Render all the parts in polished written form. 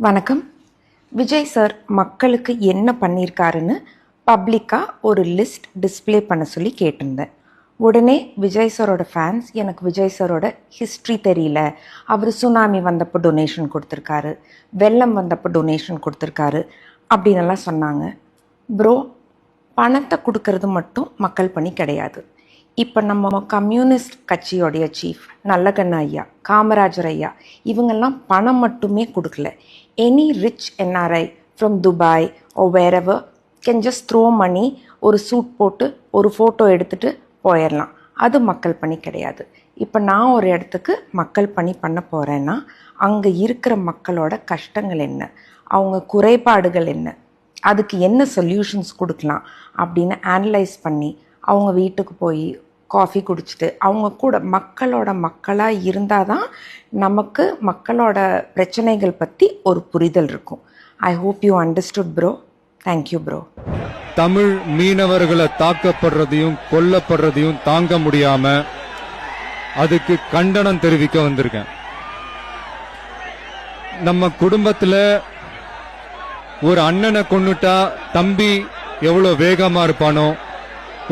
வணக்கம். விஜய் சார் மக்களுக்கு என்ன பண்ணியிருக்காருன்னு பப்ளிக்காக ஒரு லிஸ்ட் டிஸ்பிளே பண்ண சொல்லி கேட்டிருந்தேன். உடனே விஜய் சாரோட ஃபேன்ஸ் எனக்கு விஜய் சாரோட ஹிஸ்ட்ரி தெரியல, அவர் சுனாமி வந்தப்போ டொனேஷன் கொடுத்துருக்காரு, வெள்ளம் வந்தப்போ டொனேஷன் கொடுத்துருக்காரு அப்படின்னெல்லாம் சொன்னாங்க. ப்ரோ, பணத்தை கொடுக்கறது மட்டும் மக்கள் பணி கிடையாது. இப்போ நம்ம கம்யூனிஸ்ட் கட்சியோடைய சீஃப் நல்லகண்ண ஐயா, காமராஜர் ஐயா, இவங்கெல்லாம் பணம் மட்டுமே கொடுக்கல. Any rich NRI from Dubai or வேறெவர் கேன் ஜஸ்ட் த்ரோ மணி, ஒரு சூட் போட்டு ஒரு ஃபோட்டோ எடுத்துகிட்டு போயிடலாம். அது மக்கள் பணி கிடையாது. இப்போ நான் ஒரு இடத்துக்கு மக்கள் பணி பண்ண போகிறேன்னா அங்கே இருக்கிற மக்களோட கஷ்டங்கள் என்ன, அவங்க குறைபாடுகள் என்ன, அதுக்கு என்ன சொல்யூஷன்ஸ் கொடுக்கலாம் அப்படின்னு அனலைஸ் பண்ணி அவங்க வீட்டுக்கு போய் காஃபி குடிச்சிட்டு அவங்க கூட மக்களோட மக்களாக இருந்தால் தான் நமக்கு மக்களோட பிரச்சனைகள் பற்றி ஒரு புரிதல் இருக்கும். I hope you understood bro. Thank you bro. Tamil மீனவர்களை தாக்கப்படுறதையும் கொல்லப்படுறதையும் தாங்க முடியாம அதுக்கு கண்டனம் தெரிவிக்க வந்திருக்கேன். நம்ம குடும்பத்துல ஒரு அண்ணனை கொன்னுட்டா தம்பி எவ்வளவு வேகமா இருப்பானோ,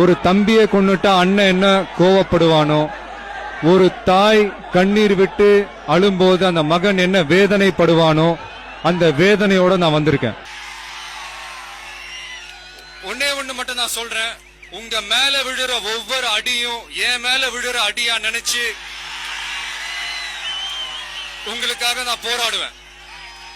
ஒரு தம்பியை கொன்னுட்டா அண்ணன் என்ன கோவப்படுவானோ, ஒரு தாய் கண்ணீர் விட்டு அழும்போது அந்த மகன் என்ன வேதனைப்படுவானோ, அந்த வேதனையோட நான் வந்திருக்கேன். ஒன்னே ஒண்ணு மட்டும் நான் சொல்றேன், உங்க மேல விழுற ஒவ்வொரு அடியும் என் மேல விழுற அடியா நினைச்சு உங்களுக்காக நான் போராடுவேன்.